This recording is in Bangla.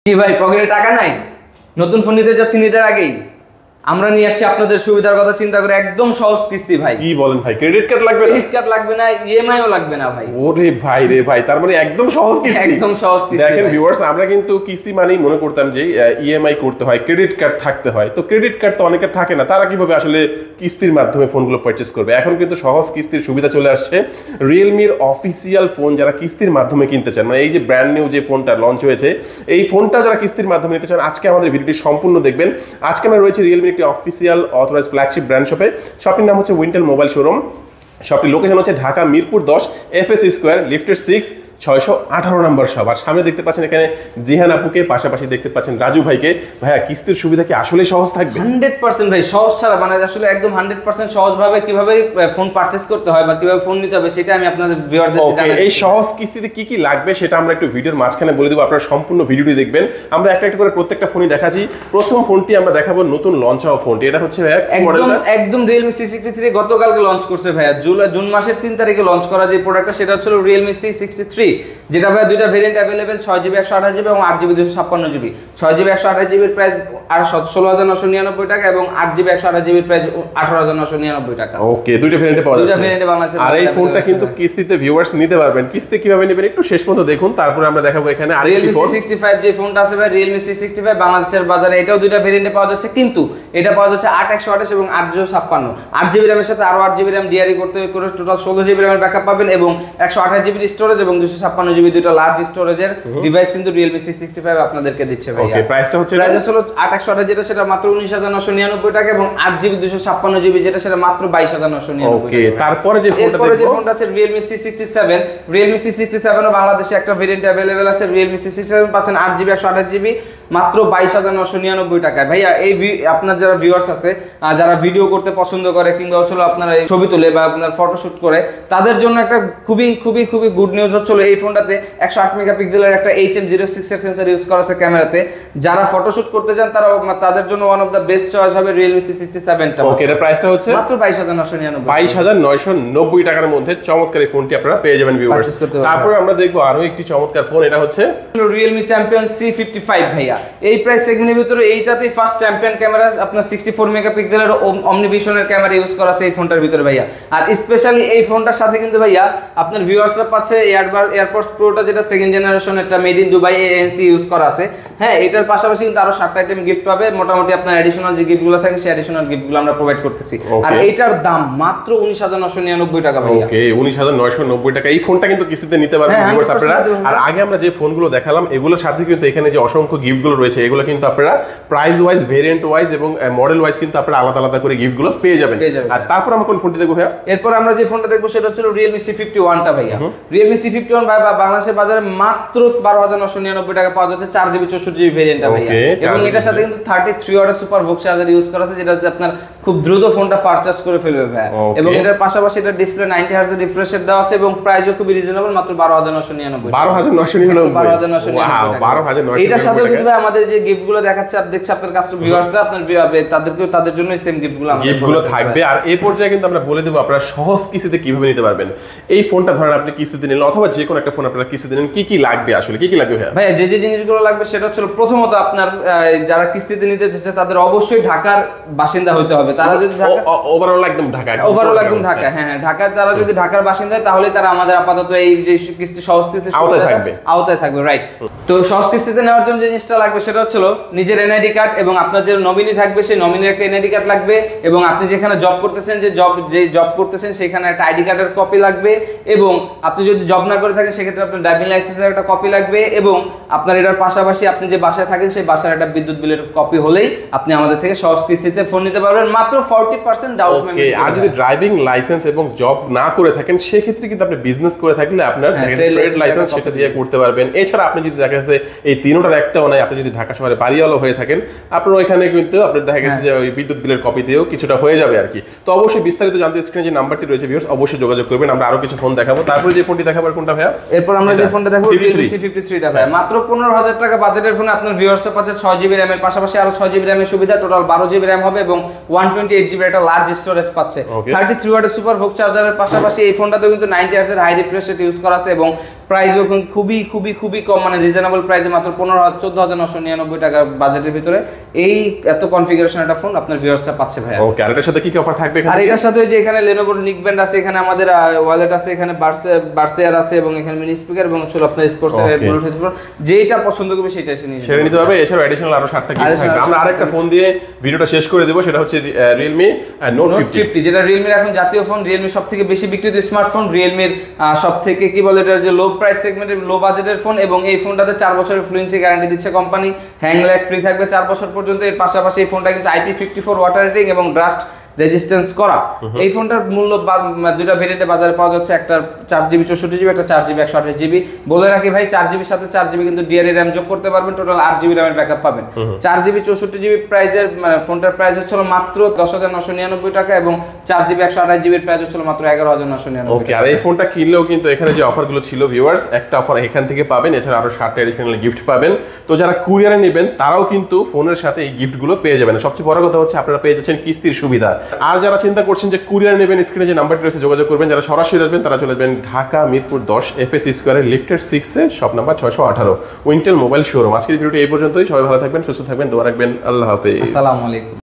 কি ভাই পকেটে টাকা নাই? নতুন ফোন নিতে যাচ্ছি নিতে আগেই আমরা নিয়ে আসছি আপনাদের সুবিধার কথা চিন্তা করে একদম সহজ কিস্তি ভাই। কি বলেন ভাই, ক্রেডিট কার্ড লাগবে না? ক্রেডিট কার্ড লাগবে না, ইএমআই ও লাগবে না ভাই। ওরে ভাই রে ভাই, তার মানে একদম সহজ কিস্তি। একদম সহজ কিস্তি। দেখেন ভিউয়ার্স, আমরা কিন্তু কিস্তি মানেই মনে করতাম যে ইএমআই করতে হয়, ক্রেডিট কার্ড থাকতে হয়। তো ক্রেডিট কার্ড তো অনেকের থাকে না, তারা কিভাবে আসলে কিস্তির মাধ্যমে ফোনগুলো পারচেজ করবে? এখন কিন্তু সহজ কিস্তির সুবিধা চলে আসছে। রিয়েলমির অফিসিয়াল ফোন যারা কিস্তির মাধ্যমে কিনতে চান, মানে এই যে ব্র্যান্ড নিউ যে ফোনটা লঞ্চ হয়েছে, এই ফোনটা যারা কিস্তির মাধ্যমে নিতে চান, আজকে আমাদের ভিডিওটি সম্পূর্ণ দেখবেন। আজকে আমরা রয়েছে রিয়েলমির একটি অফিসিয়াল অথরাইজড ফ্ল্যাগশিপ ব্র্যান্ড শপে। শপটির নাম হচ্ছে উইন্টেল মোবাইল শোরুম। শপটির লোকেশন হচ্ছে ঢাকা মিরপুর 10 FS স্কোয়ার লিফটের 6 618 নম্বর শপ। আর সামনে দেখতে পাচ্ছেন এখানে জিহান আপুকে, পাশাপাশি দেখতে পাচ্ছেন রাজু ভাইকে। ভাইয়া, কিস্তির সুবিধা কি আসলে সহজ থাকবে? 100% ভাই সহজ ছাড়া মানে আসলে একদম 100% সহজভাবে কিভাবে ফোন পারচেজ করতে হয় বা কিভাবে ফোন নিতে হবে সেটা আমি আপনাদের ভিউয়ারদের জানাই। এই সহজ কিস্তিতে কি কি লাগবে সেটা আমরা একটু ভিডিওর মাঝখানে বলে দেব, আপনারা সম্পূর্ণ ভিডিওটি দেখবেন। আমরা একটা একটা করে প্রত্যেকটা ফোনই দেখাচ্ছি। প্রথম ফোনটি আমরা দেখাবো নতুন লঞ্চ হওয়া ফোনটি। এটা হচ্ছে ভাইয়া একদম Realme C63 গতকালকে লঞ্চ করছে ভাইয়া। জুন মাসের 3 তারিখে লঞ্চ করা যে প্রোডাক্টটা সেটা হচ্ছে Realme C63, যেটা ভাইয়া দুইটা ভেরিয়েন্ট अवेलेबल, 6GB 128GB এবং 8GB 256GB। 6GB 128GB এর প্রাইস 16,999 টাকা এবং 8GB 128GB এর প্রাইস 18,999 টাকা। ওকে, দুইটা ভেরিয়েন্টে পাওয়া যাচ্ছে। দুইটা ভেরিয়েন্টে বাংলাদেশে। আর এই ফোনটা কিন্তু কিস্তিতে ভিউয়ার্স নিতে পারবেন। কিস্তি কিভাবে নেবেন একটু শেষ পর্যন্ত দেখুন, তারপরে আমরা দেখাবো এখানে আরেকটি ফোন। Realme C65 যে ফোনটা আছে ভাই, Realme C65 বাংলাদেশের বাজারে এটাও দুইটা ভেরিয়েন্টে পাওয়া যাচ্ছে, কিন্তু এটা পাওয়া যাচ্ছে 8/128 এবং 8/256। 8GB RAM-এর সাথে আরো 8GB RAM ডিআরই করতে করে টোটাল 16GB RAM এর ব্যাকআপ পাবেন এবং 128GB স্টোরেজ এবং 256GB দুটো লার্জ স্টোরেজের ডিভাইস কিন্তু Realme C65 আপনাদেরকে দিচ্ছে ভাই। ওকে, প্রাইসটা হচ্ছে 8/128 যেটা সেটা মাত্র 19,999 টাকা এবং 8GB 256GB যেটা সেটা মাত্র 22,999 টাকা। ওকে, তারপরে যে ফোনটা দেখব, যে ফোনটা আছে Realme C67। Realme C67 ও বাংলাদেশে একটা ভেরিয়েন্ট अवेलेबल আছে। Realme C67 পাচ্ছেন 8GB 128GB মাত্র 22,999 টাকায়। ভাইয়া এই আপনার যারা ভিউয়ার্স আছে, যারা ভিডিও করতে পছন্দ করে কিংবা হচ্ছে আপনারা ছবি তুলে বা আপনার ফটোশুট করে, তাদের জন্য একটা খুবই খুবই খুবই গুড নিউজ হচ্ছে এই ফোনটাতে 108 মেগাপিক্সেলের একটা HM06 এর সেন্সর ইউজ করা আছে ক্যামেরাতে। যারা ফটোশুট করতে চান তাদের জন্য one of the best choice হবে Realme C67 টা। ওকে, এর প্রাইসটা হচ্ছে মাত্র 22,999 22,990 টাকার মধ্যে চমৎকার এই ফোনটি আপনারা পেয়ে যাবেন ভিউয়ার্স। তারপর আমরা দেখব আরো একটি চমৎকার ফোন, এটা হচ্ছে Realme Champion C55 ভাইয়া। এই প্রাইস সেগমেন্টের ভিতরে এইটাতেই ফার্স্ট চ্যাম্পিয়ন ক্যামেরা আপনার 64 মেগাপিক্সেলের অমনিভিশনের ক্যামেরা ইউজ করা আছে এই ফোনটার ভিতরে ভাইয়া। আর স্পেশালি এই ফোনটার সাথে কিন্তু ভাইয়া আপনার ভিউয়ার্সরা পাচ্ছে এয়ারপডস প্রোটা, যেটা সেকেন্ড জেনারেশন, একটা made in Dubai ANC use করা আছে। হ্যাঁ, এটার পাশাপাশি কিন্তু আরো 7টা আইটেম গিফট পাবে। মোটামুটি আপনার অ্যাডিশনাল যে গিফটগুলো থাকে সেই অ্যাডিশনাল গিফটগুলো আমরা প্রোভাইড করতেছি। আর এইটার দাম মাত্র 19,999 টাকা ভাইয়া। ওকে, 19,990 টাকা। এই ফোনটা কিন্তু কিস্তিতে নিতে পারবেন ভিউয়ার্স আপনারা। আর আগে আমরা যে ফোনগুলো দেখালাম এগুলোর সাথে কিন্তু এখানে যে অসংখ্য গিফটগুলো রয়েছে, এগুলো কিন্তু আপনারা প্রাইস ওয়াইজ, ভেরিয়েন্ট ওয়াইজ এবং মডেল ওয়াইজ কিন্তু আপনারা আলাদা আলাদা করে গিফটগুলো পেয়ে যাবেন। আর তারপর আমরা কোন ফোনটি দেখবো ভাইয়া? এরপর আমরা যে ফোনটা দেখবো সেটা হচ্ছে Realme C51 টা ভাইয়া। Realme C51 ভাই বাংলাদেশের বাজারে মাত্র 12,999 টাকা পাওয়া যাচ্ছে 4GB 64GB ভেরিয়েন্টটা ভাইয়া। এবং এটার সাথে কিন্তু 33 ওয়াটের সুপার ভোক চার্জার ইউজ করা আছে, যেটা আপনার খুব দ্রুত ফোনটা ফাস্ট চার্জ করে ফেলবে ভাইয়া। এবং এটার পাশাপাশি এটা ডিসপ্লে 90 Hz এর রিফ্রেশ রেট দেওয়া আছে এবং প্রাইসও খুব রিজনেবল, মাত্র 12,999 12,999 এটার সাথে কিন্তু ভাই আমাদের যে গিফটগুলো দেখাচ্ছে আর দেখছে আপনার কাস্টমার ভিউয়ার্সরা, আপনার তাদের জন্য সেম গিফটগুলো থাকবে। আর এই পর্যায়ে কিন্তু আমরা বলে দেব আপনারা সহজ কিস্তিতে কিভাবে নিতে পারবেন। এই ফোনটা ধরেন আপনি কিস্তিতে নিলেন অথবা যে কোনো একটা ফোন আপনারা কিস্তিতে নিলেন, কি কি লাগবে আসলে, কি কি লাগবে ভাই? যে জিনিসগুলো লাগবে সেটা হচ্ছে প্রথমত আপনার যারা কিস্তিতে নিতে চাচ্ছে তাদের অবশ্যই ঢাকার বাসিন্দা হতে হবে। তারা যদি ওভারঅল একদম ঢাকা, হ্যাঁ ঢাকা, তারা যদি ঢাকার বাসিন্দা হয় তাহলে তারা আমাদের আপাতত এই যে কিস্তি সহজ কিস্তি আওতায় থাকবে রাইট। তো সহজ কিস্তিতে নেওয়ার জন্য যে জিনিসটা লাগবে সেটা হচ্ছে নিজের এনআইডি কার্ড এবং আপনার যে নমিনি থাকবে সেই নমিনির একটা এনআইডি কার্ড লাগবে এবং আপনি যেখানে জব করতেছেন যে জব করতেছেন সেখানে একটা আইডি কার্ডের কপি লাগবে এবং আপনি যদি জব না করে থাকেন সেক্ষেত্রে আপনার ড্রাইভিং লাইসেন্সের একটা কপি লাগবে এবং আপনার এটার পাশাপাশি আপনি যে বাসায় থাকেন সেই বাসার একটা বিদ্যুৎ বিলের কপি হলেই আপনি আমাদের থেকে সহজ কিস্তিতে ফোন নিতে পারবেন মাত্র 40% ডাউন পেমেন্ট। আর যদি ড্রাইভিং লাইসেন্স এবং জব না করে থাকেন সেক্ষেত্রে কিন্তু আপনি বিজনেস করে থাকলে আপনার ট্রেড লাইসেন্স সেটা দিয়ে করতে পারবেন। এছাড়া আপনি যদি দেখা যাচ্ছে এই তিনটার একটাও নাই, আপনি যদি ঢাকা শহরে বাড়িওয়ালা হয়ে থাকেন, আপনার ওইখানে কিন্তু আপনার দেখা গেছে যে ওই বিদ্যুৎ বিলের কপি দিয়েও কিছুটা হয়ে যাবে আর কি। তো অবশ্যই বিস্তারিত জানতে স্ক্রিনে যে নাম্বারটি রয়েছে ভিউয়ার্স অবশ্যই যোগাযোগ করবেন। আমরা আরো কিছু ফোন দেখাবো। তারপরে যে ফোনটি দেখাবার কোনটা ভাইয়া? এরপর আমরা যে ফোনটা দেখাবো Realme C53 টা ভাইয়া। মাত্র 15,000 টাকা বাজেটের ফোনে আপনার ভিউয়ার্সরা পাচ্ছে 6GB RAM এর পাশাপাশি আরো 6GB RAM এর সুবিধা, টোটাল 12GB RAM হবে এবং 128GB একটা লার্জ স্টোরেজ পাচ্ছে। 33 ওয়াটের সুপার ভোক চার্জারের পাশাপাশি এই ফোনটাতেও কিন্তু 90 Hz এর হাই রিফ্রেশ রেট ইউজ করা আছে এবং প্রাইসও খুবই খুবই খুবই কম, মানে রিজনেবল প্রাইসে মাত্র 14,999 টাকা বাজেটের ভিতরে এই এত কনফিগারেশন একটা ফোন আপনার ভিউয়ার্সরা পাচ্ছে ভাই। ওকে, আর এটার সাথে কি কি অফার থাকবে? আর এটার সাথে যে এখানে Lenovo নিকব্যান্ড আছে, এখানে আমাদের ওয়ালেট আছে, এখানে বার্সেয়ার আছে এবং এখানে মিনি স্পিকার এবং হচ্ছে আপনার স্পোর্টস এর ব্লুটুথ হেডফোন, যেটা পছন্দ করবে সেটা এসে নিতে পারবে। এছাড়াও অ্যাডিশনাল আরো 7টা গিফট থাকবে। আমরা আরেকটা ফোন দিয়ে ভিডিওটা শেষ করে দেব, সেটা হচ্ছে Realme Note 50, যেটা Realme এখন জাতীয় ফোন, Realme সবথেকে বেশি বিক্রিত স্মার্টফোন, Realme সবথেকে কি বলে এটা যে লো প্রাইস সেগমেন্টের লো বাজেটের ফোন, এবং এই ফোনটাতে 4 বছরের ফ্লুয়েন্সি গ্যারান্টি দিচ্ছে কোম্পানি, হ্যাং ল্যাগ ফ্রি থাকবে 4 বছর পর্যন্ত। এর পাশাপাশি এই ফোনটা কিন্তু IP54 ওয়াটার রেটিং এবং ডাস্ট রেজিস্ট্যান্স করা। এই ফোনটার মূল্য দুইটা ভেরিয়েন্টে বাজারে পাওয়া যাচ্ছে, একটা 4GB 64GB, একটা 4GB 128GB। বলে রাখি ভাই 4GBর সাথে 4GB কিন্তু DRA RAM যোগ করতে পারবেন, টোটাল 8GB RAM এর ব্যাকআপ পাবেন। 4GB 64GB প্রাইসের ফোনটার প্রাইস হচ্ছিল মাত্র 10,999 টাকা এবং 4GB 128GB এর প্রাইস হচ্ছিল মাত্র 11,999। ওকে, আর এই ফোনটা কিনলেও কিন্তু এখানে যে অফারগুলো ছিল ভিউয়ার্স, একটা অফার এখান থেকে পাবেন, এছাড়া আরো 7টা এডিশনাল গিফট পাবেন। তো যারা কুরিয়ারে নেবেন তারাও কিন্তু ফোনের সাথে এই গিফটগুলো পেয়ে যাবেন। সবচেয়ে বড় কথা হচ্ছে আপনারা পেয়ে যাচ্ছেন কিস্তির সুবিধা। আর যারা চিন্তা করছেন যে কুরিয়ার নেবেন, স্ক্রিনে যে নাম্বারটি রয়েছে যোগাযোগ করবেন। যারা সরাসরি আসবেন তারা চলে যাবেন ঢাকা মিরপুর 10 FS স্কয়ারের লিফটের 6 এ shop number 618 Wintel mobile showroom. আজকের ভিডিওটি এই পর্যন্তই। সবাই ভালো থাকবেন, সুস্থ থাকবেন, দোয়া রাখবেন। আল্লাহ হাফেজ। আসসালামু আলাইকুম।